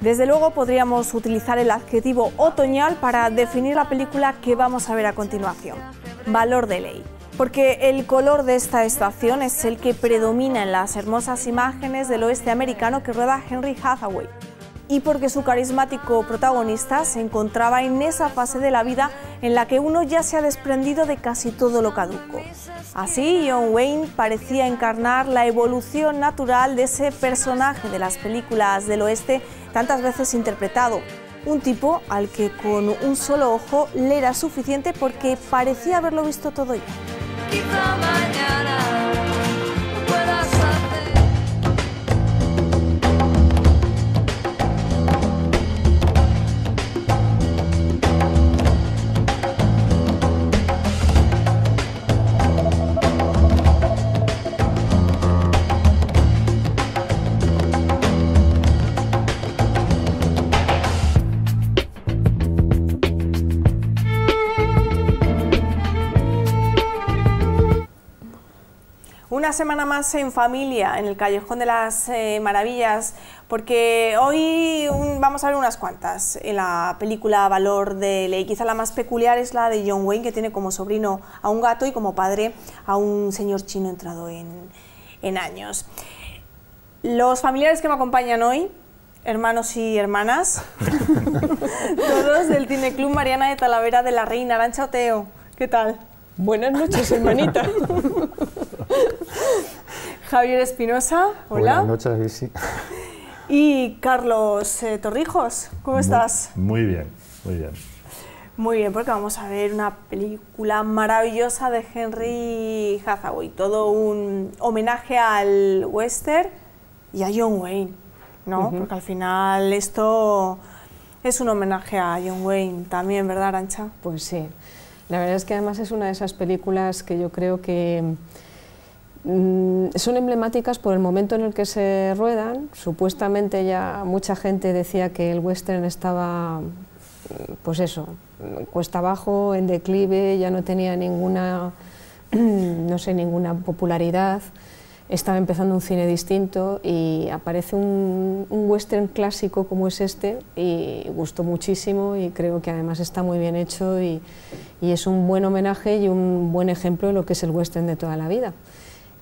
Desde luego podríamos utilizar el adjetivo otoñal para definir la película que vamos a ver a continuación. Valor de ley. Porque el color de esta estación es el que predomina en las hermosas imágenes del oeste americano que rueda Henry Hathaway. Y porque su carismático protagonista se encontraba en esa fase de la vida en la que uno ya se ha desprendido de casi todo lo caduco. Así, John Wayne parecía encarnar la evolución natural de ese personaje de las películas del oeste tantas veces interpretado. Un tipo al que con un solo ojo le era suficiente porque parecía haberlo visto todo ya. Quizá mañana puedas hacer. Una semana más en familia, en el Callejón de las Maravillas, porque hoy vamos a ver unas cuantas en la película Valor de Ley. Quizá la más peculiar es la de John Wayne, que tiene como sobrino a un gato y como padre a un señor chino entrado en años. Los familiares que me acompañan hoy, hermanos y hermanas, todos del Cine Club Mariana de Talavera de la Reina. Arantxa Oteo, ¿qué tal? Buenas noches, hermanita. Javier Espinosa, hola. Buenas noches, sí. Y Carlos Torrijos, ¿cómo estás? Muy bien, muy bien. Muy bien, porque vamos a ver una película maravillosa de Henry Hathaway, todo un homenaje al western y a John Wayne, ¿no? Porque al final esto es un homenaje a John Wayne también, ¿verdad, Arantxa? Pues sí. La verdad es que además es una de esas películas que yo creo que son emblemáticas por el momento en el que se ruedan. Supuestamente ya mucha gente decía que el western estaba, pues eso, cuesta abajo, en declive, ya no tenía ninguna, no sé, ninguna popularidad. Estaba empezando un cine distinto y aparece un western clásico como es este y gustó muchísimo y creo que además está muy bien hecho y es un buen homenaje y un buen ejemplo de lo que es el western de toda la vida.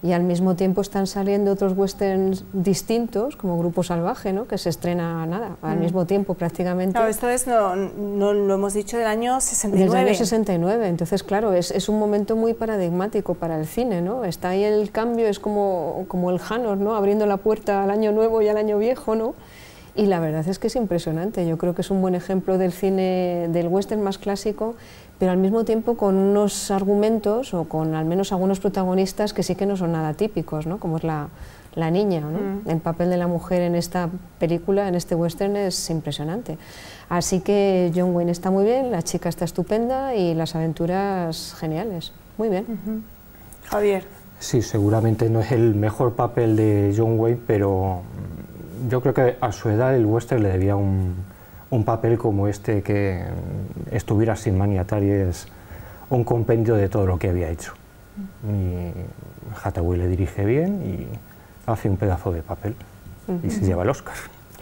Y al mismo tiempo están saliendo otros westerns distintos, como Grupo Salvaje, ¿no? Que se estrena nada, al mismo tiempo prácticamente. Claro, esta vez no lo hemos dicho del año 69. Del año 69, entonces claro, es un momento muy paradigmático para el cine, ¿no? Está ahí el cambio, es como el Hanos, ¿no? Abriendo la puerta al año nuevo y al año viejo, ¿no? Y la verdad es que es impresionante, yo creo que es un buen ejemplo del cine, del western más clásico, pero al mismo tiempo con unos argumentos o con al menos algunos protagonistas que sí que no son nada típicos, ¿no? Como es la niña, ¿no? El papel de la mujer en esta película, en este western, es impresionante. Así que John Wayne está muy bien, la chica está estupenda y las aventuras geniales, muy bien. Javier. Sí, seguramente no es el mejor papel de John Wayne, pero yo creo que a su edad el western le debía un papel como este, que estuviera sin maniatarios, un compendio de todo lo que había hecho. Y Hathaway le dirige bien y hace un pedazo de papel y se lleva el Oscar.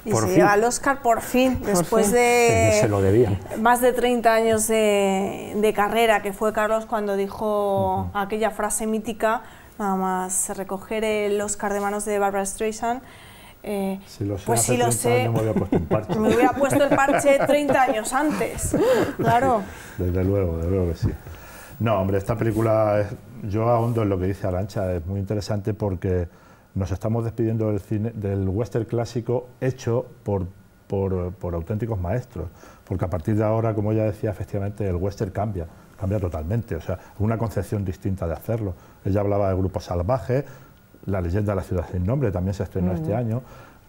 Y se lleva el Oscar por fin, después de se lo debían. Más de 30 años de carrera, que fue Carlos cuando dijo aquella frase mítica, nada más recoger el Oscar de manos de Barbra Streisand. Si lo sé, pues sí lo sé, me había puesto un parche. Me hubiera puesto el parche 30 años antes, claro. Desde luego que sí. No, hombre, esta película, yo ahondo en lo que dice Arantxa, es muy interesante porque nos estamos despidiendo del cine, del western clásico hecho por auténticos maestros, porque a partir de ahora, como ella decía, efectivamente el western cambia totalmente, o sea, una concepción distinta de hacerlo. Ella hablaba de Grupo Salvaje, La leyenda de la ciudad sin nombre también se estrenó este año.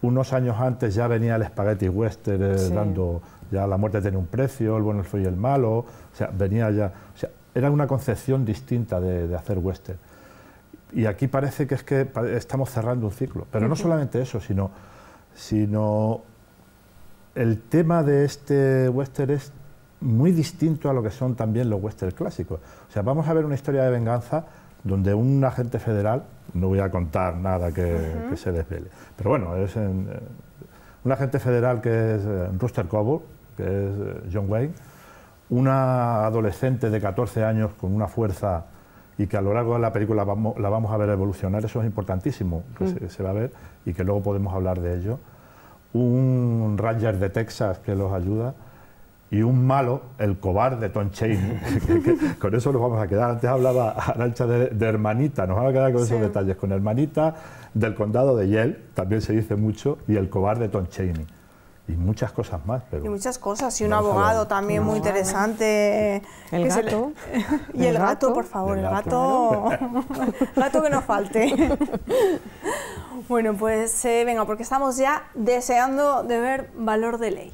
Unos años antes ya venía el spaghetti western dando ya La muerte tiene un precio, El bueno, el feo y el malo, o sea, venía ya, o sea, era una concepción distinta de hacer western. Y aquí parece que estamos cerrando un ciclo, pero no solamente eso, sino el tema de este western es muy distinto a lo que son también los western clásicos. O sea, vamos a ver una historia de venganza donde un agente federal, no voy a contar nada que se desvele, pero bueno, es un agente federal que es Rooster Cogburn, que es John Wayne, una adolescente de 14 años con una fuerza y que a lo largo de la película la vamos a ver evolucionar, eso es importantísimo, que se va a ver y que luego podemos hablar de ello. Un Ranger de Texas que los ayuda y un malo, el cobarde Tom Chaney, que con eso nos vamos a quedar. Antes hablaba Arantxa de hermanita, nos vamos a quedar con esos detalles, con hermanita del condado de Yale, también se dice mucho, y el cobarde Tom Chaney. Y muchas cosas más. Pero y muchas cosas, y un abogado también muy interesante. El gato. Y el gato, por favor, el gato. Gato que no falte. Bueno, pues venga, porque estamos ya deseando de ver Valor de Ley.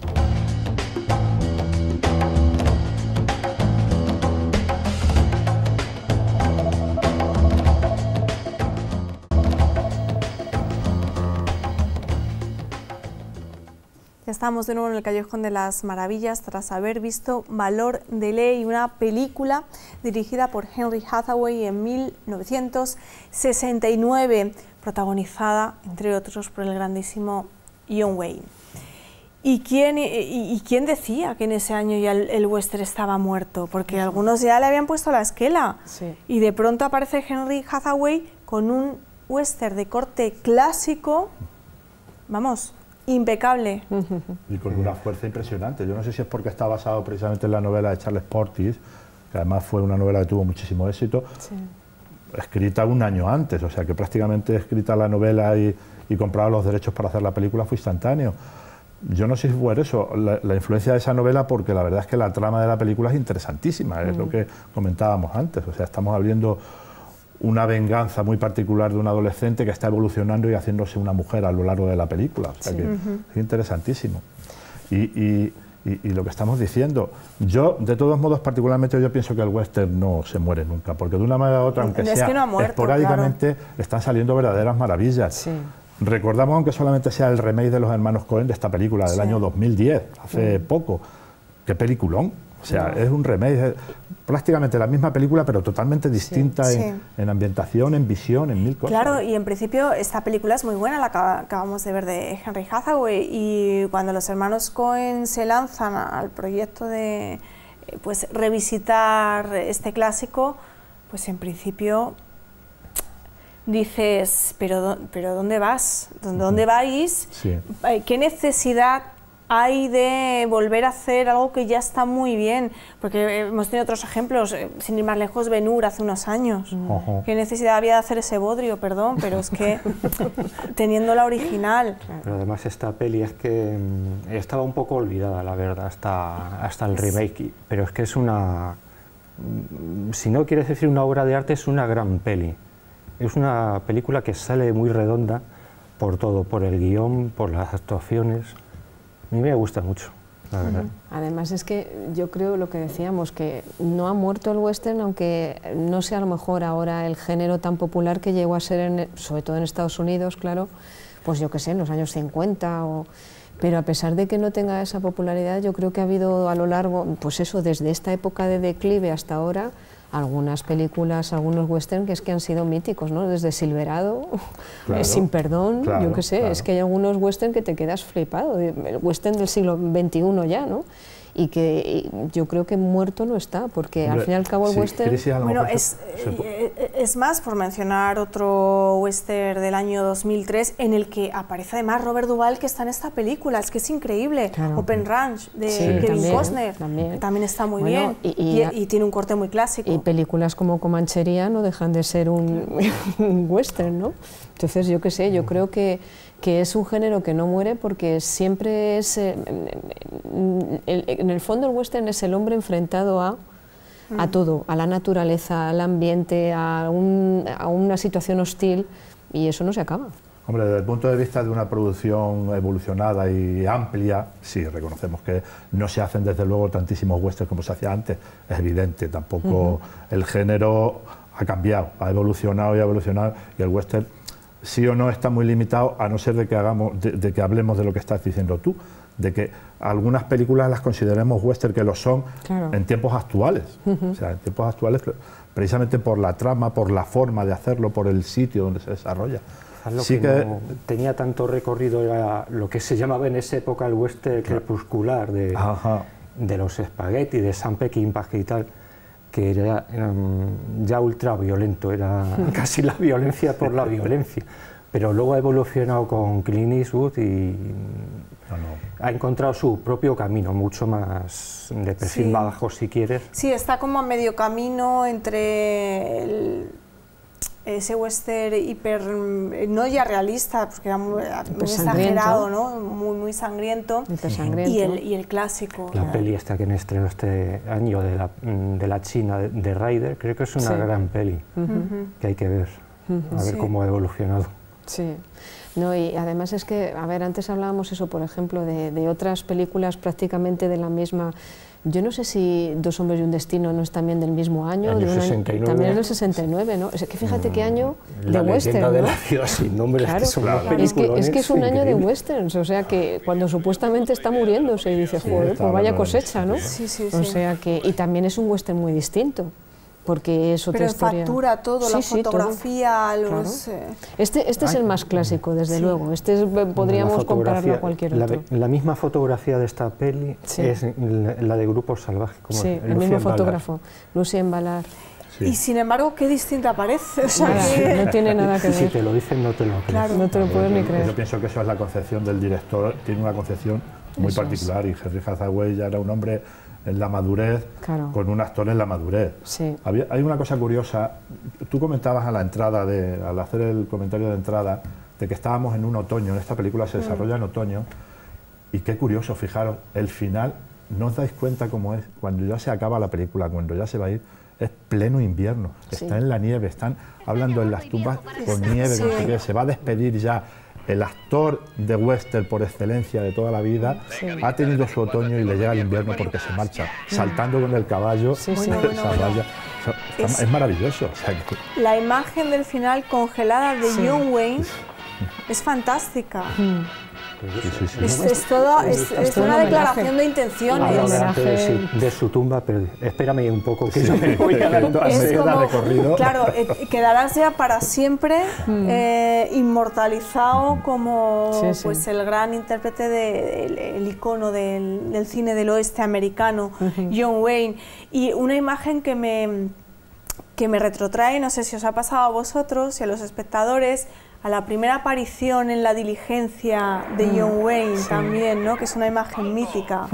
Estamos de nuevo en el Callejón de las Maravillas tras haber visto Valor de Ley, una película dirigida por Henry Hathaway en 1969, protagonizada, entre otros, por el grandísimo John Wayne. ¿Y quién decía que en ese año ya el western estaba muerto? Porque algunos ya le habían puesto la esquela. Sí. Y de pronto aparece Henry Hathaway con un western de corte clásico, vamos, impecable. Y con una fuerza impresionante. Yo no sé si es porque está basado precisamente en la novela de Charles Portis, que además fue una novela que tuvo muchísimo éxito, escrita un año antes, o sea que prácticamente escrita la novela y comprado los derechos para hacer la película fue instantáneo. Yo no sé si fue eso, la influencia de esa novela, porque la verdad es que la trama de la película es interesantísima, es lo que comentábamos antes, o sea, estamos abriendo una venganza muy particular de un adolescente que está evolucionando y haciéndose una mujer a lo largo de la película, o sea que es interesantísimo. Y lo que estamos diciendo, yo de todos modos particularmente yo pienso que el western no se muere nunca, porque de una manera u otra, aunque sea que no ha muerto, esporádicamente, están saliendo verdaderas maravillas. Sí. Recordamos, aunque solamente sea el remake de los hermanos Coen de esta película del año 2010, hace poco, qué peliculón. O sea, es un remake, es prácticamente la misma película, pero totalmente distinta en ambientación, en visión, en mil cosas. Claro, y en principio esta película es muy buena, la que acabamos de ver de Henry Hathaway, y cuando los hermanos Coen se lanzan al proyecto de pues revisitar este clásico, pues en principio dices, pero ¿dónde vas? ¿Dónde vais? Sí. ¿Qué necesidad hay de volver a hacer algo que ya está muy bien? Porque hemos tenido otros ejemplos, sin ir más lejos, Ben-Hur hace unos años. ¿Qué necesidad había de hacer ese bodrio? Perdón, pero es que teniendo la original. Pero además esta peli es que estaba un poco olvidada, la verdad, hasta el remake, pero es que es una, si no quieres decir una obra de arte, es una gran peli. Es una película que sale muy redonda por todo, por el guión, por las actuaciones. A mí me gusta mucho, la verdad. Además es que yo creo lo que decíamos, que no ha muerto el western, aunque no sea a lo mejor ahora el género tan popular que llegó a ser, sobre todo en Estados Unidos, claro, pues yo qué sé, en los años 50, pero a pesar de que no tenga esa popularidad, yo creo que ha habido a lo largo, pues eso, desde esta época de declive hasta ahora, algunas películas, algunos western que han sido míticos, ¿no? Desde Silverado, Sin Perdón, yo qué sé, es que hay algunos western que te quedas flipado, el western del siglo XXI ya, ¿no? Y que yo creo que muerto no está, porque al fin y al cabo el western... Bueno, es más, por mencionar otro western del año 2003, en el que aparece además Robert Duvall, que está en esta película, es que es increíble. Open Range, de Kevin Costner, también está muy bien, y tiene un corte muy clásico. Y películas como Comanchería no dejan de ser un western, ¿no? Entonces, yo qué sé, yo creo que es un género que no muere, porque siempre es, en el fondo el western es el hombre enfrentado a todo, a la naturaleza, al ambiente, a una situación hostil, y eso no se acaba. Hombre, desde el punto de vista de una producción evolucionada y amplia, sí, reconocemos que no se hacen desde luego tantísimos westerns como se hacía antes, es evidente, tampoco el género ha cambiado, ha evolucionado y el western sí o no está muy limitado, a no ser de que hablemos de lo que estás diciendo tú, de que algunas películas las consideremos western, que lo son en tiempos actuales, o sea, en tiempos actuales precisamente por la trama, por la forma de hacerlo, por el sitio donde se desarrolla. quizás lo Sí que no tenía tanto recorrido era lo que se llamaba en esa época el western crepuscular Ajá. de los spaghetti, de Sam Peckinpah y tal, que era ya ultra violento, era casi la violencia por la violencia. Pero luego ha evolucionado con Clint Eastwood y ha encontrado su propio camino, mucho más de perfil Sí. bajo, si quieres. Sí, está como a medio camino entre ese western hiper, no ya realista, porque era muy exagerado, ¿no? Muy sangriento, Hipersangriento. y el clásico. La peli esta que estrenó este año de la China, de Rider, creo que es una Sí. gran peli que hay que ver, a ver Sí. cómo ha evolucionado. Sí, no, y además es que, a ver, antes hablábamos eso, por ejemplo, de otras películas prácticamente de la misma. Yo no sé si Dos hombres y un destino no es también del mismo año, Año de un año- 69. también es del 69, ¿no? Es que fíjate qué año La de western, leyenda de ¿no? la ciudad sin nombre, Claro, es una es que peliculones es un año de increíbles. westerns, o sea que cuando supuestamente está muriéndose y dice, joder, está pues vaya hablando de cosecha, ¿no? Sí, sí, O sí. sea que, y también es un western muy distinto, porque es otra Pero en historia. factura todo, la Sí, sí, todo. fotografía, los... Este es el más clásico, desde Sí. luego. Podríamos La compararlo a fotografía- cualquier la- otro. La misma fotografía de esta peli Sí. es la de Grupo Salvaje, como Sí, el Lucien mismo Ballard. fotógrafo, Lucien Ballard. Sí. Y sin embargo, qué distinta parece. O sea, Nada, que- no tiene nada que Y si ver. te lo dicen, no te lo crees. Claro. No te lo puedes ni Yo creer. pienso que eso es la concepción del director, tiene una concepción muy Eso es. particular y Henry Hathaway ya era un hombre en la madurez, Claro. con un actor en la madurez. Sí. Hay una cosa curiosa, tú comentabas a la entrada, al hacer el comentario de entrada, de que estábamos en un otoño, esta película se desarrolla en otoño, y qué curioso, fijaros, el final, no os dais cuenta cómo es, cuando ya se acaba la película, cuando ya se va a ir, es pleno invierno, Sí. está en la nieve, están hablando en las tumbas con nieve, Sí. no sé qué, se va a despedir ya. El actor de western por excelencia de toda la vida ha tenido su otoño y le llega el invierno porque se marcha, saltando con el caballo, Sí, sí. esa Bueno, bueno. raya. Es maravilloso. O sea, que- La imagen del final congelada de John Wayne es fantástica. sí, sí. Es todo, es todo una un declaración homenaje. de intenciones. Habla homenaje. delante de su tumba, pero espérame un poco, que yo me voy a dar un Es paseo. medio de recorrido. Claro, quedarás ya para siempre inmortalizado como Sí, sí. pues el gran intérprete el icono del cine del oeste americano, John Wayne. Y una imagen que me retrotrae, no sé si os ha pasado a vosotros y a los espectadores, a la primera aparición en La diligencia de John Wayne también, ¿no? Que es una imagen mítica.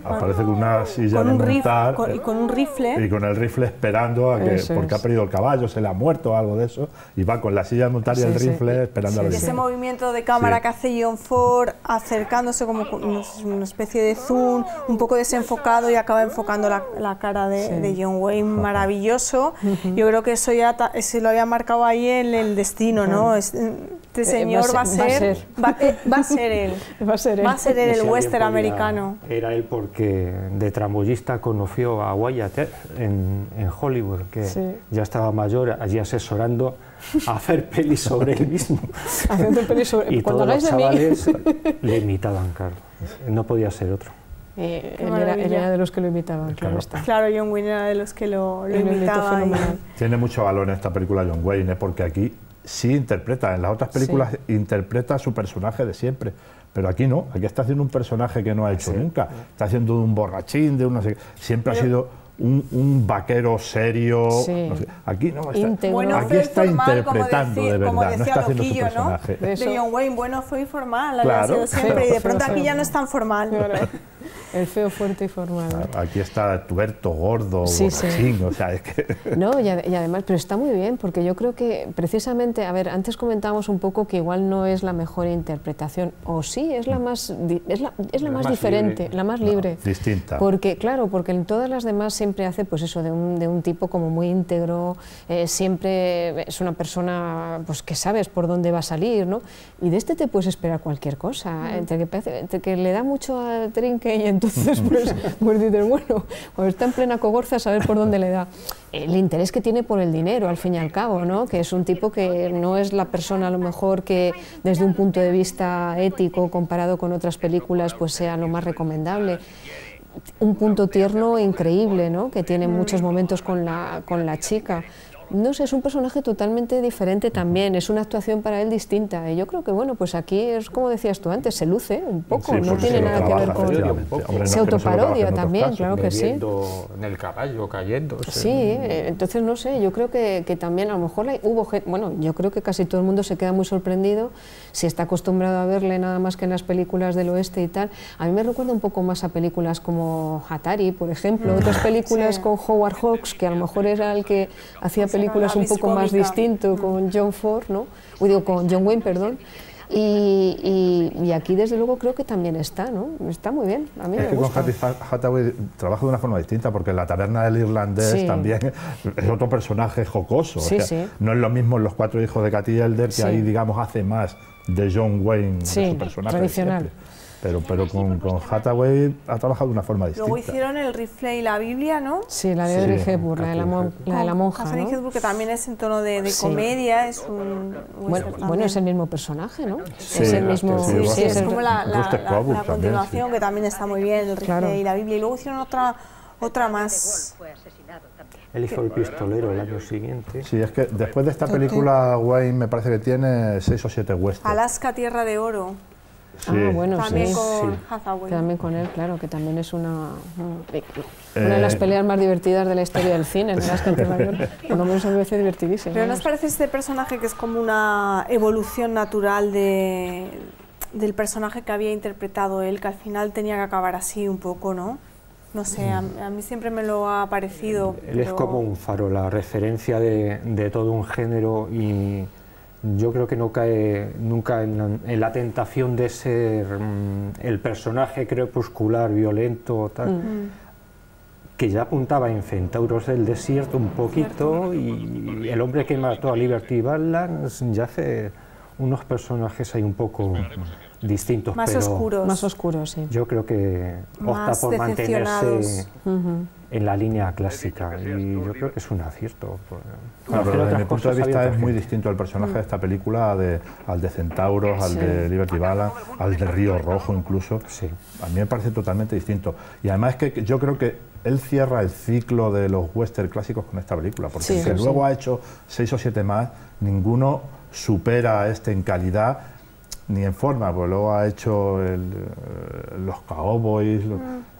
Aparece con una silla Con de un montar y con un rifle. y con el rifle esperando a que, Eso porque es. ha perdido el caballo, se le ha muerto o algo de eso, y va con la silla de montar y Sí, el sí. rifle esperando a Sí, la Y ese visita. movimiento de cámara Sí. que hace John Ford, acercándose como con una especie de zoom, un poco desenfocado y acaba enfocando la cara de John Wayne, maravilloso. Yo creo que eso ya se lo había marcado ahí el destino, ¿no? Este señor va a ser él. Va a ser él. Va a ser él Y si el alguien western podía- americano. Era él porque de tramoyista conoció a Wyatt en Hollywood, que Sí. ya estaba mayor, allí asesorando a hacer pelis sobre él mismo. Haciendo pelis sobre- Y cuando todos los habláis de mí. chavales le imitaban, claro. No podía ser otro. Él maravilla. era de los que lo imitaban, claro está. Claro, John Wayne era de los que lo Y lo imitó imitaba. fenomenal. Tiene mucho valor en esta película John Wayne, porque aquí sí interpreta, en las otras películas interpreta a su personaje de siempre, pero aquí no, aquí está haciendo un personaje que no ha hecho nunca, está haciendo de un borrachín, de un no sé qué. Siempre ha sido un vaquero serio, Sí. no sé. Aquí no, Íntegro. Bueno, aquí fue está formal, interpretando de como verdad, no decía está haciendo su Loquillo, ¿no? personaje. Eso. De John Wayne, bueno, fue informal, ha Claro. sido siempre, y de Feo, pronto feo, aquí ya feo. no es tan formal. El feo, fuerte y formal. Aquí está tuerto, gordo, Sí, sí. borrachín, o sea, es que... No, y además, pero está muy bien, porque yo creo que precisamente, a ver, antes comentábamos un poco que igual no es la mejor interpretación, o sí, es la más, es la más más diferente, libre. la más libre. distinta. Porque, claro, porque en todas las demás siempre hace pues eso, de un tipo como muy íntegro, siempre es una persona pues que sabes por dónde va a salir, ¿no? Y de este te puedes esperar cualquier cosa, entre que le da mucho al trinque y entonces pues dices, bueno, cuando está en plena cogorza saber por dónde le da. El interés que tiene por el dinero, al fin y al cabo, ¿no? Que es un tipo que no es la persona a lo mejor que desde un punto de vista ético comparado con otras películas pues sea lo más recomendable. Un punto tierno increíble, ¿no? Que tiene muchos momentos con la chica. No sé, es un personaje totalmente diferente también, es una actuación para él distinta. Y yo creo que, bueno, pues aquí es como decías tú antes, se luce un poco, Sí, no porque tiene se lo nada que ver trabaja, con... efectivamente. Hombre, no, se que no lo trabaja autoparodia en otros también, casos. claro que sí. Bebiendo en el caballo, cayéndose. Sí, entonces no sé, yo creo que también a lo mejor hubo gente, bueno, yo creo que casi todo el mundo se queda muy sorprendido si está acostumbrado a verle nada más que en las películas del oeste y tal. A mí me recuerda un poco más a películas como Hatari, por ejemplo, otras películas con Howard Hawks, que a lo mejor era el que hacía películas un poco más distinto, con John Ford, ¿no? Digo, con John Wayne, perdón. Y aquí desde luego creo que también está, ¿no? Está muy bien, a mí me gusta. Con Hathaway trabaja de una forma distinta, porque en La taberna del irlandés también es otro personaje jocoso. Sí, o sea, sí. No es lo mismo en Los cuatro hijos de Katy Elder, que ahí, digamos, hace más de John Wayne, de su personaje tradicional. Pero con Hathaway ha trabajado de una forma distinta. Luego hicieron El rifle y la Biblia, ¿no? Sí, la de Audrey Hepburn, la de la monja, Catherine ¿no? Hepburn, que también es en tono de comedia, es un Bueno, es el mismo personaje, ¿no? Sí, es el mismo... Sí, es como la Rooster Cogburn también, continuación, sí. que también está muy bien, El rifle y la Biblia. Y luego hicieron otra más. Él hizo El pistolero el año siguiente. Sí, es que después de esta película, Wayne me parece que tiene 6 o 7 westerns. Alaska, Tierra de Oro. Sí, bueno, También sí. con Hathaway. También con él, claro, que también es una de las peleas más divertidas de la historia del cine, ¿no? Las que por lo menos a mí me parece divertidísimo. Pero ¿no os parece este personaje que es como una evolución natural del personaje que había interpretado él, que al final tenía que acabar así un poco, ¿no? No sé, a mí siempre me lo ha parecido. Él es como un faro, la referencia de todo un género, y yo creo que no cae nunca en la tentación de ser el personaje crepuscular, violento, tal, que ya apuntaba en Centauros del Desierto un poquito, y El hombre que mató a Liberty Balance ya hace unos personajes ahí un poco distintos, más pero oscuros. Más oscuros, sí. yo creo que opta Más por mantenerse decepcionados. en la línea clásica, y yo creo que es un acierto. Claro, pero desde mi punto de vista es muy distinto el personaje de esta película al de Centauros, al de Liberty Balance, al de Río Rojo incluso. Sí. A mí me parece totalmente distinto. Y además es que yo creo que él cierra el ciclo de los western clásicos con esta película, porque aunque luego ha hecho 6 o 7 más, ninguno supera a este en calidad ni en forma, porque luego ha hecho los Cowboys,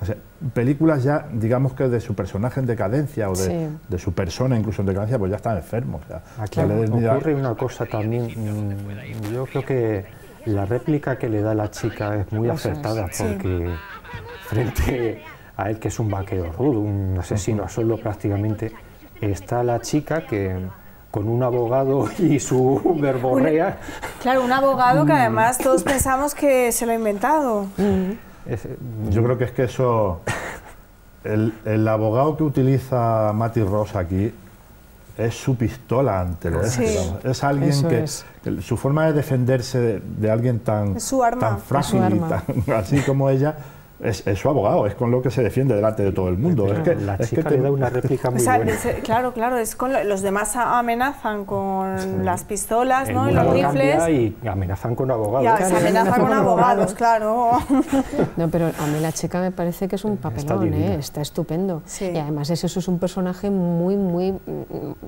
o sea, películas ya, digamos que de su personaje en decadencia o de su persona incluso en decadencia, pues ya está enfermo. O sea, aquí ocurre una cosa también, yo creo que la réplica que le da la chica es muy acertada, porque frente a él, que es un vaquero rudo, un asesino a sueldo prácticamente, está la chica que con un abogado y su verborrea. Claro, un abogado que además todos pensamos que se lo ha inventado. Yo creo que es que eso, el abogado que utiliza Matty Ross aquí es su pistola ante él. Es alguien que su forma de defenderse de alguien tan frágil y tan así como ella, es su abogado, es con lo que se defiende delante de todo el mundo. Pero es que, la chica le da una réplica muy buena. Claro, es con los demás amenazan con las pistolas, ¿no? Y los rifles. Y amenazan con abogados. Ya, se amenazan con abogados, claro. No, pero a mí la chica me parece que es un papelón, está estupendo. Sí. Y además eso es un personaje muy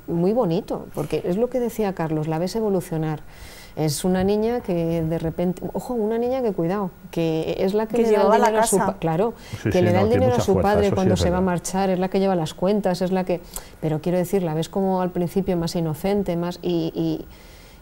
bonito, porque es lo que decía Carlos, la ves evolucionar. Es una niña que de repente, ojo, una niña que cuidado, que es la que le da el dinero a su padre, claro, que le da el dinero a su padre cuando se va a marchar, es la que lleva las cuentas, es la que, pero quiero decir, la ves como al principio más inocente, más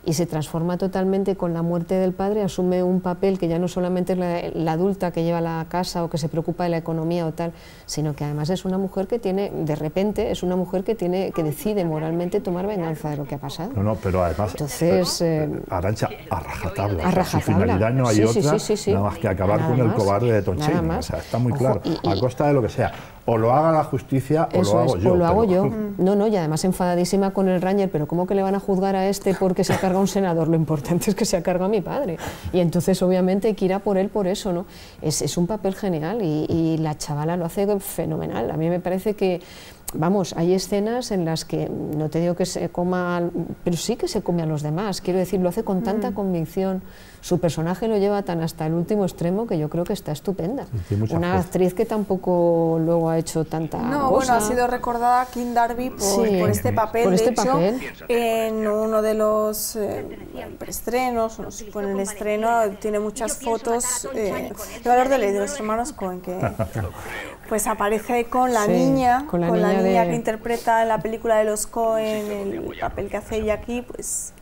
y se transforma totalmente con la muerte del padre, asume un papel que ya no solamente es la adulta que lleva la casa o que se preocupa de la economía o tal, sino que además es una mujer que tiene, de repente, es una mujer que decide moralmente tomar venganza de lo que ha pasado. No, pero además, entonces, Arantxa, a rajatabla. A rajatabla. Su finalidad no hay otra, sí. nada más que acabar Nada con el más, cobarde de Tom nada Chaney. más. O sea, está muy Ojo, claro, a costa de lo que sea. O lo haga la justicia o lo hago yo. O lo hago yo. No, y además enfadadísima con el Ranger, pero ¿cómo que le van a juzgar a este porque se ha cargado un senador? Lo importante es que se ha cargado a mi padre. Y entonces obviamente hay que ir a por él por eso, ¿no? Es un papel genial y la chavala lo hace fenomenal. A mí me parece que, vamos, hay escenas en las que, no te digo que se coma, pero sí que se come a los demás, quiero decir, lo hace con tanta convicción. su personaje lo lleva tan hasta el último extremo que yo creo que está estupenda. tiene mucha Una fuerza. actriz que tampoco luego ha hecho tanta No, cosa. bueno, ha sido recordada Kim Darby por, Sí, por este papel. por de este hecho, papel. en uno de los preestrenos, no sé si fue en el estreno, tiene muchas fotos de Valor de Ley, de los hermanos Coen, que pues aparece con la Sí, niña, con la niña que interpreta en la película de los Coen, el papel que hace ella aquí, pues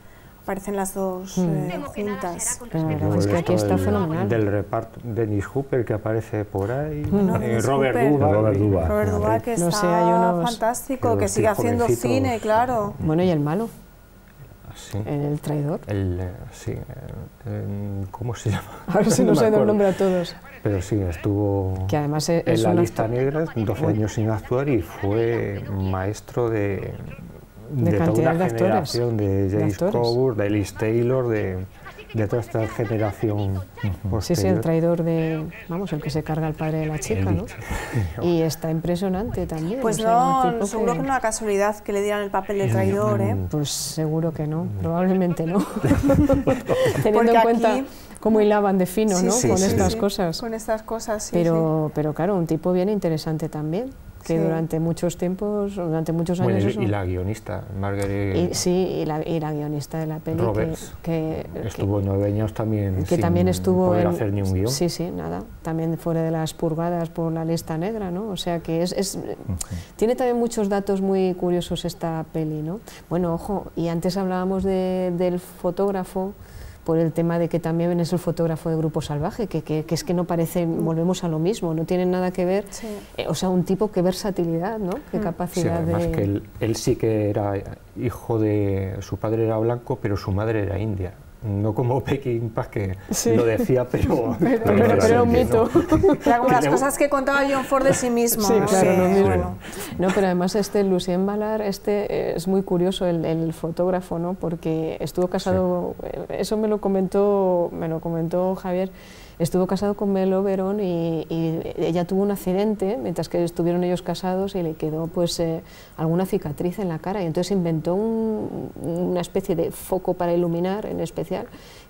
aparecen las dos juntas. La Y verdad luego es que el aquí resto está fenomenal. Del reparto, Dennis Hooper que aparece por ahí, Dennis Robert Hooper. Duvall. Robert Duvall. Robert Duvall, que No está sé, hay unos- fantástico, pero que sí, sigue haciendo jovencitos. cine, claro. Bueno, y el malo, Sí. el traidor. Sí, ¿cómo se llama? Ahora sí no me sé el acuerdo. nombre a todos. Pero sí, estuvo Que además en es la un lista actor- negra, 12 años sin actuar y fue maestro de toda cantidad una de actores, generación, de de James actores. Coburn, de Liz Taylor, de toda esta generación Sí, sí, el posterior. traidor de, vamos, el que se carga al padre de la chica, ¿no? Y está impresionante también. Pues o sea, un no, tipo seguro que no era casualidad que le dieran el papel de traidor, ¿eh? Pues seguro que no, probablemente no. Teniendo Porque en cuenta aquí- cómo hilaban de fino, Sí, ¿no? sí, Con sí, estas sí, cosas. Con estas cosas, sí. Pero claro, un tipo bien interesante también, que Sí. durante muchos tiempos, durante muchos Bueno, años... y eso- la guionista, Margaret y- sí, y la guionista de la peli, Roberts, que estuvo 9 años también que sin también estuvo poder en, hacer ni un guión. Sí, sí, nada, también fuera de las purgadas por la lista negra, ¿no? O sea que tiene también muchos datos muy curiosos esta peli, ¿no? Bueno, ojo, y antes hablábamos del fotógrafo, por el tema de que también es el fotógrafo de Grupo Salvaje, que es que no parece, volvemos a lo mismo, no tienen nada que ver, Sí. o sea, un tipo, qué versatilidad, ¿no? Qué Sí, capacidad además de... que él sí que era hijo de... Su padre era blanco, pero su madre era india. No como Peckinpah, que Sí. lo decía, pero... pero era un mito. Era como las Tiene- cosas que contaba John Ford de sí mismo. Sí, ¿no? claro, Que, lo mismo. bueno, No, pero además Lucien Ballard es muy curioso el fotógrafo, ¿no? Porque estuvo casado, eso me lo comentó Javier, estuvo casado con Mel Oberon y ella tuvo un accidente mientras que estuvieron ellos casados y le quedó pues alguna cicatriz en la cara y entonces inventó una especie de foco para iluminar en especial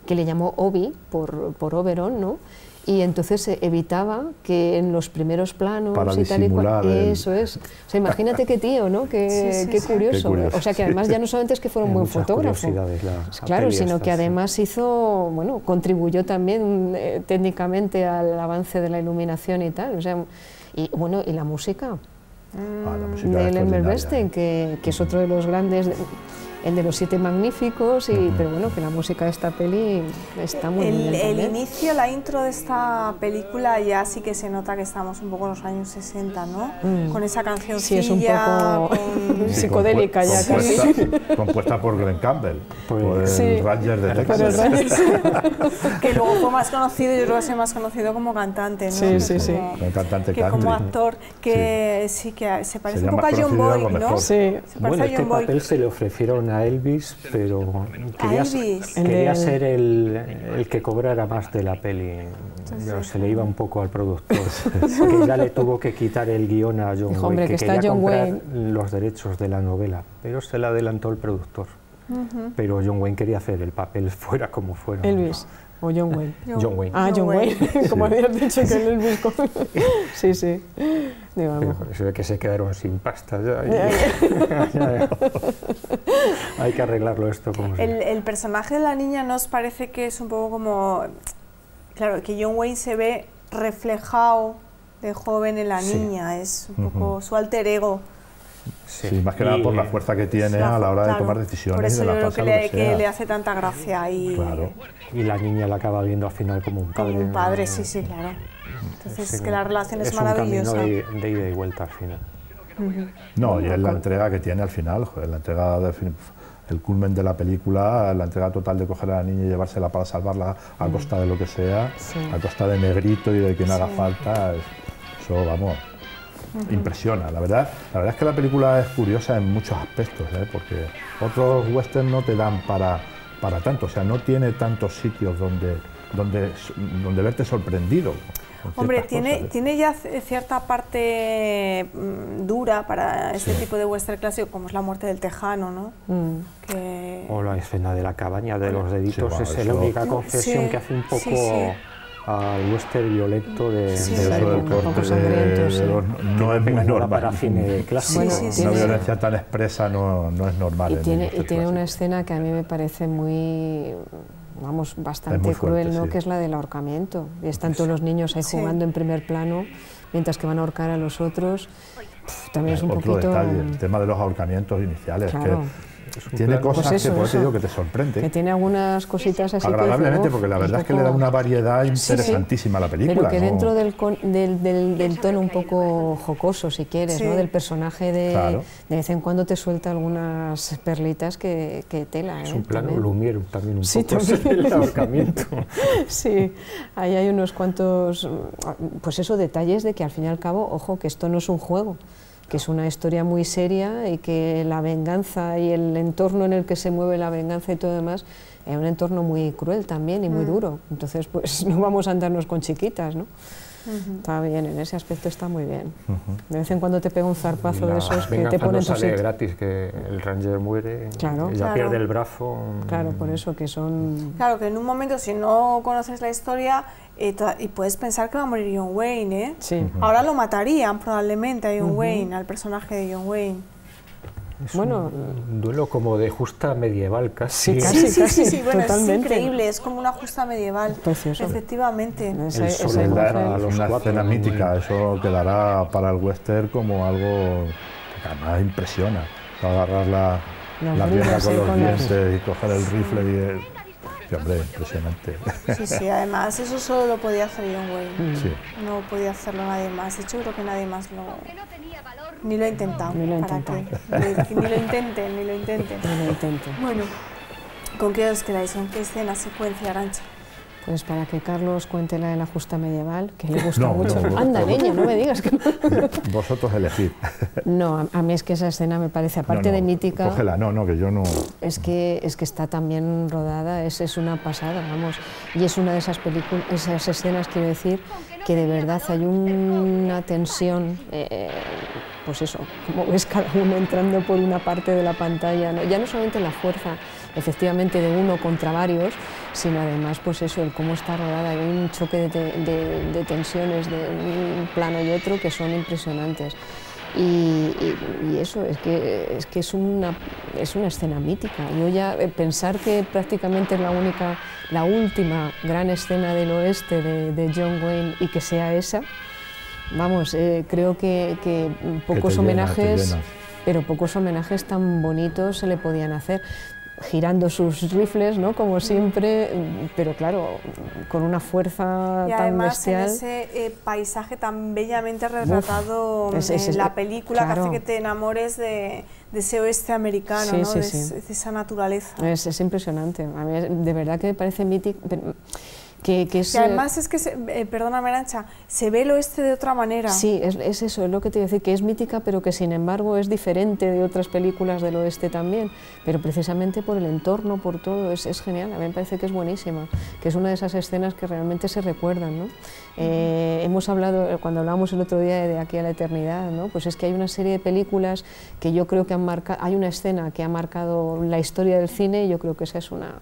que le llamó Obi por Oberon, ¿no? Y entonces evitaba que en los primeros planos Para y tal y cual, disimular el- eso es. O sea, imagínate qué tío, ¿no? Qué, Sí, sí, qué sí. curioso. Qué curioso, O sea, que además ya no solamente es que fuera un Tiene buen muchas fotógrafo, curiosidades la claro, peli sino esta, que sí. además hizo, bueno, contribuyó también técnicamente al avance de la iluminación y tal. O sea, y bueno, y la música La música de Elmer extraordinaria, Bernstein, que es otro de los grandes, el de los Siete Magníficos, pero bueno, que la música de esta peli está muy bien el también. inicio, la intro de esta película ya sí que se nota que estamos un poco en los años 60, ¿no? Con esa cancioncilla, Sí, es un poco con- Sí, psicodélica ya casi. compuesta por Glenn Campbell, Pues- por el Sí. Ranger de Por el Texas. Ranger, que luego fue más conocido, yo creo que es más conocido como cantante, ¿no? Sí, Que sí, sí. como- Un cantante que como country. actor, que sí, que se parece Sería un poco a más John conocido a Boyd, lo ¿no? mejor. Sí. Se parece Bueno, a este John Boyd. papel se le ofrecieron a Elvis, pero quería, Elvis. quería El de- ser el que cobrara más de la peli. Pero se le iba un poco al productor, que ya le tuvo que quitar el guión a John Dijo, hombre, Wayne, que que está quería John comprar Wayne. los derechos de la novela, pero se le adelantó el productor. Pero John Wayne quería hacer el papel fuera como fuera. Elvis o John Wayne. John Wayne. Ah, John Wayne, como habías dicho que el Elvis. Sí, sí. Digo, Pero vamos. eso de que se quedaron sin pasta ya. Hay que arreglarlo esto como sea. El personaje de la niña nos parece que es un poco como... Claro, que John Wayne se ve reflejado de joven en la Sí. niña, es un poco su alter ego. Sí, más que nada por la fuerza que tiene a la hora de tomar decisiones Por eso y de yo creo adaptarse que a lo que sea. le hace tanta gracia y Claro. Y la niña la acaba viendo al final como un padre. como un padre, sí, sí, claro. Entonces Sí, es que la relación es un camino maravillosa. de ida y vuelta al final. No, y es la entrega que tiene al final, joder, la entrega el culmen de la película, la entrega total de coger a la niña y llevársela para salvarla a costa de lo que sea, Sí. a costa de Negrito y de quien haga falta, eso, vamos, impresiona. La verdad es que la película es curiosa en muchos aspectos, porque otros westerns no te dan para tanto, o sea, no tiene tantos sitios donde donde verte sorprendido. Hombre, tiene ya cierta parte dura para este tipo de western clásico, como es la muerte del tejano, ¿no? Que... O la escena de la cabaña de los deditos, Sí, es la única confesión que hace un poco al western violento de la Eso del época. un poco corte sangriento, sí. no es muy Para normal. cine clásico. Una violencia tan expresa no es normal. Y en el tiene western una clásico. escena que a mí me parece muy, vamos, bastante muy fuerte, cruel, ¿no? sí. Que es la del ahorcamiento. Y están todos los niños ahí jugando en primer plano, mientras que van a ahorcar a los otros. También es un Otro poquito... detalle, el tema de los ahorcamientos iniciales, Claro. que tiene cosas Pues eso, que por eso eso. digo que te sorprende. Que tiene algunas cositas así Agradablemente, que dices, porque la "Uf, verdad un es que le da poco-". una variedad Sí, interesantísima a la película. Pero que ¿no? dentro del tono un poco jocoso, si quieres, ¿no? Del personaje Claro. de vez en cuando te suelta algunas perlitas que tela. Es un plano También. Lumière también un Sí, poco, también. el ahorcamiento. Sí, ahí hay unos cuantos, pues eso, detalles de que al fin y al cabo, ojo, que esto no es un juego, que es una historia muy seria y que la venganza y el entorno en el que se mueve la venganza y todo demás es un entorno muy cruel también y muy duro. Entonces, pues no vamos a andarnos con chiquitas, ¿no? Está bien, en ese aspecto está muy bien. De vez en cuando te pega un zarpazo de esos que te ponen no tu sale sitio. gratis, que el ranger muere, Claro. ella Claro. pierde el brazo. Claro, por eso que son... Claro, que en un momento, si no conoces la historia, y puedes pensar que va a morir John Wayne, ¿eh? Sí. Ahora lo matarían probablemente a John Wayne, al personaje de John Wayne. Es Bueno, un duelo como de justa medieval casi. Sí, casi, Bueno, totalmente. es increíble, es como una justa medieval. Precioso. Efectivamente. Esa- El esa sol en imagen- a los una cuatro, escena muy- mítica, eso quedará para el western como algo que además impresiona. Agarrar Los la piedra brillos, con sí, los con los- dientes y coger el rifle y hombre, impresionante. Sí, además eso solo lo podía hacer John Wayne. Sí. No podía hacerlo nadie más. De hecho, creo que nadie más ni lo ha intentado. Ni lo ha ¿Para intentado. qué? Que ni lo intenten, ni lo intenten. No lo intento. Bueno, ¿con qué os quedáis? ¿Con qué escena, secuencia, Arantxa? Pues para que Carlos cuente la de la justa medieval, que le gusta No, mucho. no, Anda, niña, no me digas que no. Vosotros elegid. No, a mí es que esa escena me parece, aparte No, de mítica, Cógela, no, que yo no. es que está tan bien rodada, es una pasada, vamos. Y es una de esas películas, esas escenas, quiero decir, que de verdad hay una tensión, pues eso, como ves cada uno entrando por una parte de la pantalla, ¿no? Ya no solamente la fuerza, efectivamente, de uno contra varios, sino además, pues eso, el cómo está rodada, hay un choque de tensiones de un plano y otro que son impresionantes. Y eso, es que es una escena mítica. Yo ya pensar que prácticamente es la última gran escena del oeste de John Wayne y que sea esa, vamos, creo que pocos te homenajes, llena. pero pocos homenajes tan bonitos se le podían hacer. Girando sus rifles, ¿no? Como siempre, pero claro, con una fuerza Y tan además bestial. en ese paisaje tan bellamente retratado es en la película, que claro. hace que te enamores de ese oeste americano, Sí, ¿no? sí, de, sí. de esa naturaleza. Es impresionante. A mí de verdad que me parece mítico. Que es, Y además es que, perdóname Arantxa, se ve el oeste de otra manera. sí, es eso, es lo que te iba a decir, que es mítica, pero que sin embargo es diferente de otras películas del oeste también, pero precisamente por el entorno, por todo, es genial, a mí me parece que es buenísima, que es una de esas escenas que realmente se recuerdan, ¿no? Hemos hablado, cuando hablábamos el otro día de Aquí a la eternidad, ¿no? Pues es que hay una serie de películas que yo creo que han marcado, hay una escena que ha marcado la historia del cine y yo creo que esa es una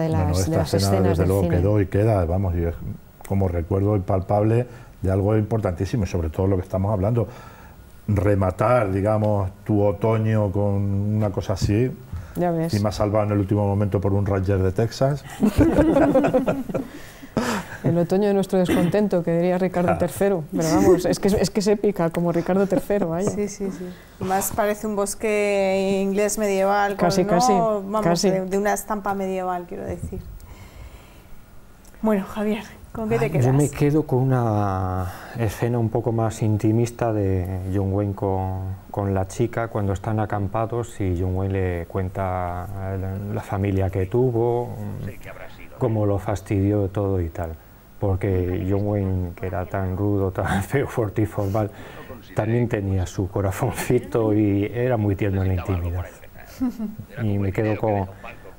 de las, Esta de las escena, escenas desde del luego, cine. quedó y queda, vamos, y es como recuerdo impalpable de algo importantísimo, y sobre todo lo que estamos hablando, rematar, digamos, tu otoño con una cosa así, Ya ves. y me ha salvado en el último momento por un Ranger de Texas. El otoño de nuestro descontento, que diría Ricardo III, pero vamos, es que es épica, como Ricardo III, vaya. Sí, sí, sí. Más parece un bosque inglés medieval, Casi, ¿no? casi, Vamos, casi. de una estampa medieval, quiero decir. Bueno, Javier, ¿con qué te quedas? Yo me quedo con una escena un poco más intimista de John Wayne con la chica cuando están acampados y John Wayne le cuenta la familia que tuvo, cómo lo fastidió todo y tal. Porque John Wayne, que era tan rudo, tan feo, fuerte y formal, también tenía su corazoncito y era muy tierno en la intimidad. Y me quedo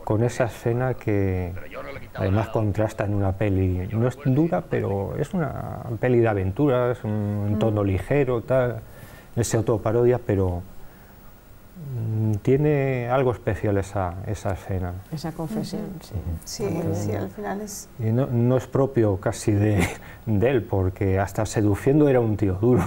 con esa escena que además contrasta en una peli. No es dura, pero es una peli de aventuras, un tono ligero, tal, ese autoparodia, pero tiene algo especial esa escena. Esa confesión, sí. Sí, al final es... Y no es propio casi de él, porque hasta seduciendo era un tío duro.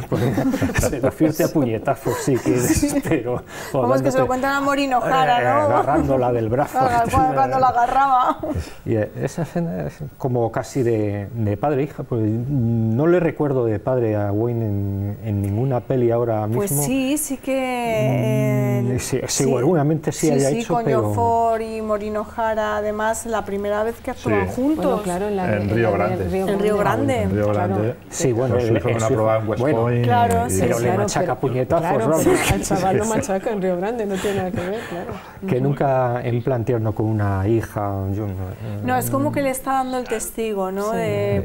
Seducirte a puñetazos si quieres, pero... Vamos, que se lo cuentan a Maureen O'Hara, ¿no? Agarrándola del brazo. Cuando la agarraba. Y esa escena es como casi de padre e hija, porque no le recuerdo de padre a Wayne en ninguna peli ahora mismo. Pues sí que... Sí, seguramente sí haya hecho, con pero... Joe Ford y Maureen O'Hara, además, la primera vez que actúan juntos. Bueno, claro, en Río Grande. En Río Grande. En Río Grande. Sí, bueno, su hijo una prueba en West Point. Claro, y- sí, pero le claro, machaca puñetazos, claro, ¿no? pero al chaval lo machaca en Río Grande, no tiene nada que ver, claro. Que nunca en plan tierno con una hija. Yo No, es como que le está dando el testigo, ¿no?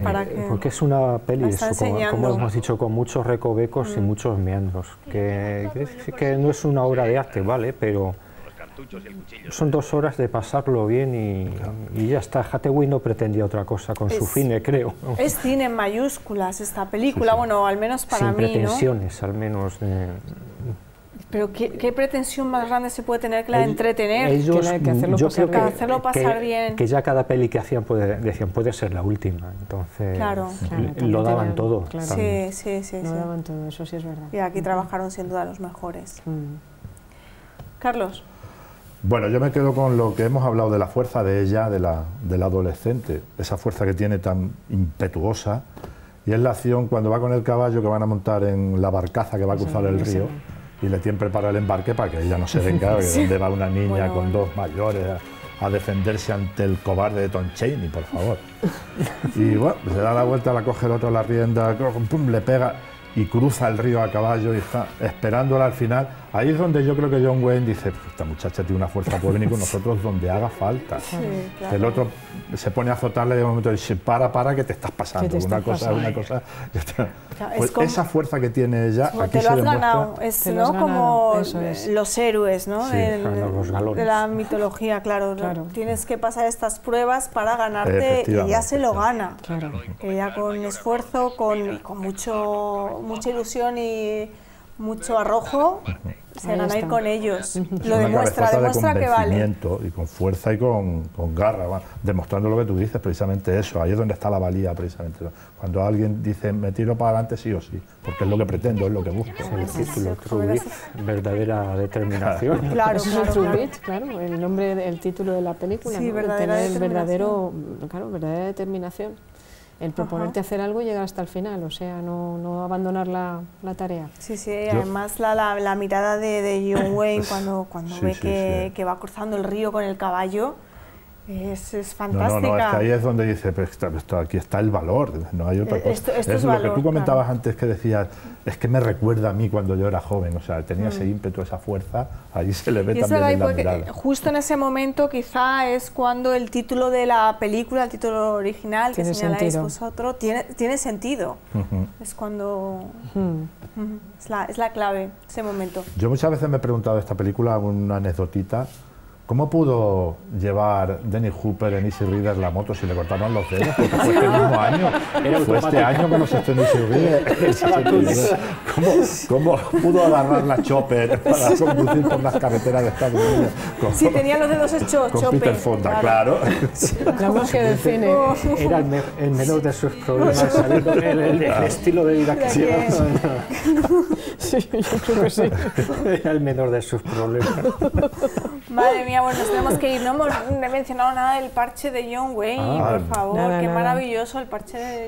Para que... porque es una peli, la está eso, como enseñando. hemos dicho, con muchos recovecos y muchos meandros. Que no es una obra de arte, ¿vale? Pero son 2 horas de pasarlo bien y ya está. Hathaway no pretendía otra cosa con su cine, creo. Es cine en mayúsculas esta película, bueno, al menos para Sin mí, ¿no? pretensiones, al menos. Pero ¿qué pretensión más grande se puede tener que la de entretener? Ellos, Que la hay que hacerlo yo pasar creo bien. Hacerlo pasar bien. Que ya cada peli que hacían decían puede ser la última, entonces Claro. Claro, lo daban tenían- todo. claro. también. Sí. No daban todo, eso sí es verdad. Y aquí trabajaron sin duda los mejores. Carlos. Bueno, yo me quedo con lo que hemos hablado de la fuerza de ella, de la adolescente, esa fuerza que tiene tan impetuosa, y es la acción cuando va con el caballo que van a montar en la barcaza que va a cruzar el río, y le tienen preparado el embarque para que ella no se venga, que donde va una niña con 2 mayores a defenderse ante el cobarde de Tom Chaney, por favor. Y bueno, se da la vuelta, la coge el otro la rienda, pum, le pega y cruza el río a caballo y está esperándola al final. Ahí es donde yo creo que John Wayne dice, esta muchacha tiene una fuerza, puede venir con nosotros donde haga falta. Sí, claro. El otro se pone a azotarle y de un momento dice, para, que te estás pasando. Que te Una estás cosa, pasando. una cosa. Claro, es Pues como- esa fuerza que tiene ella, Como aquí te se lo has demuestra. ganado, es Te lo has ¿no? ganado, Como eso es. los héroes, ¿no? Sí, los galones. De la mitología, claro. Claro. Tienes que pasar estas pruebas para ganarte y Efectivamente, ella se lo sí. gana. Claro. Ella con esfuerzo, con mucha ilusión y mucho arrojo, se Ahí gana ir está. con ellos. Es Lo una demuestra cabezota de que vale. convencimiento y con fuerza y con garra, va, demostrando lo que tú dices, precisamente eso. Ahí es donde está la valía, precisamente. Cuando alguien dice, me tiro para adelante sí o sí, porque es lo que pretendo, es lo que busco. El título, True Grit, verdadera determinación. Claro, Eso es claro, el True claro. Grit, claro, el nombre, el título de la película, Sí, ¿no? verdadera el tener determinación. verdadera determinación. El proponerte hacer algo y llegar hasta el final, o sea, no abandonar la tarea. Sí, además la mirada de John Wayne cuando Sí, ve sí, que va cruzando el río con el caballo es No, fantástica. es que ahí es donde dice, pero aquí está el valor, no hay otra cosa. Esto es lo valor, que tú comentabas claro. antes que decías, es que me recuerda a mí cuando yo era joven, o sea, tenía ese ímpetu, esa fuerza, ahí se le ve Y es también verdad, en la porque mirada. justo en ese momento quizá es cuando el título de la película, el título original que Tiene señaláis sentido. vosotros, tiene sentido. Ujú. Es cuando... Es la clave, ese momento. Yo muchas veces me he preguntado de esta película, una anécdotita, ¿cómo pudo llevar Dennis Hopper en Easy Rider la moto si le cortaron los dedos? Porque fue este mismo año, fue este año cuando se estrenó Easy Rider. ¿Cómo pudo agarrar la Chopper para conducir por las carreteras de Estados Unidos? Sí, tenía los dedos hechos Con chope. Peter Fonda, claro. La magia del cine. Era el menor de sus problemas, sabiendo el estilo de vida que que- llevaba. Sí, yo creo que sí. Era el menor de sus problemas. Madre mía, bueno, nos tenemos que ir. No hemos mencionado nada del parche de John Wayne, Ah, por favor. nada, Qué nada. maravilloso el parche de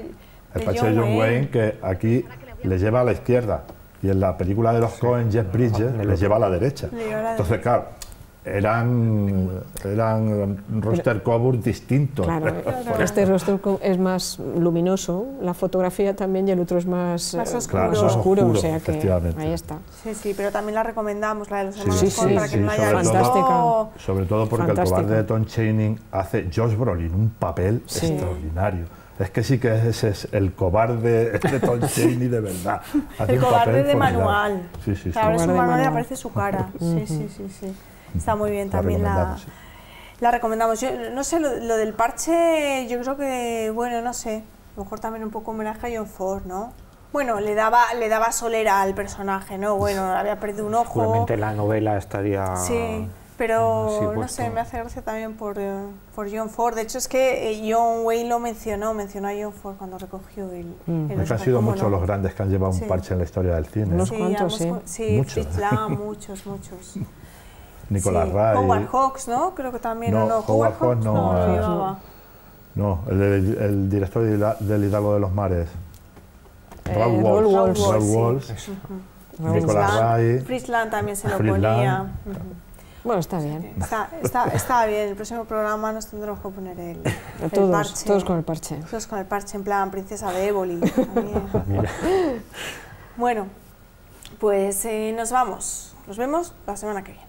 El parche de John Wayne, que aquí le lleva a la izquierda, y en la película de los Coen, Jeff Bridges, le lleva a la derecha. Le lleva a la Entonces, claro, eran roster covers distintos. Claro, este rostro es más luminoso, la fotografía también, y el otro es más, Más oscuro, oscuro. o sea que efectivamente. ahí está. Sí, pero también la recomendamos, la de los Sí, hermanos sí, Coen, sí, para quien no haya sobre visto. todo- Sobre todo porque Fantástica. el cobarde de Tom Chaney hace Josh Brolin un papel Sí. extraordinario. Es que sí que ese es el cobarde de Tom Chaney de verdad. Hace El un cobarde papel de formidable. manual. Sí, sí, sí. Te abres un Cobarde manual y manual. aparece su cara. Sí. Está muy bien La también recomendamos, sí. La recomendamos. Yo no sé, lo del parche, yo creo que, bueno, no sé, a lo mejor también un poco homenaje a John Ford, ¿no? Bueno, le daba solera al personaje, ¿no? Bueno, había perdido un ojo. Seguramente la novela estaría... Sí, pero así no puesto. sé, me hace gracia también por John Ford. De hecho, es que John Wayne lo mencionó a John Ford cuando recogió el Porque Oscar, han sido ¿cómo muchos no? los grandes que han llevado Sí. un parche en la historia del cine. Unos Sí, cuantos, además, sí. Muchos. Fritz Lang, muchos. Nicolas Sí. Ray. Howard Hawks, ¿no? Creo que también, No, ¿o no? Howard Hawks no, lo no. llevaba. No, el director del Hidalgo de los Mares. Raoul Raoul Walsh. Walsh, Raoul sí. Walsh. Raoul Nicolas Fritz Lang. Ray. Fritz Lang también se lo Fritz ponía. Lang. Ujú. Bueno, está bien. Está bien, el próximo programa nos tendremos que poner el parche. Todos con el parche. Todos con el parche, en plan Princesa de Éboli. también. Mira. Bueno, pues nos vamos. Nos vemos la semana que viene.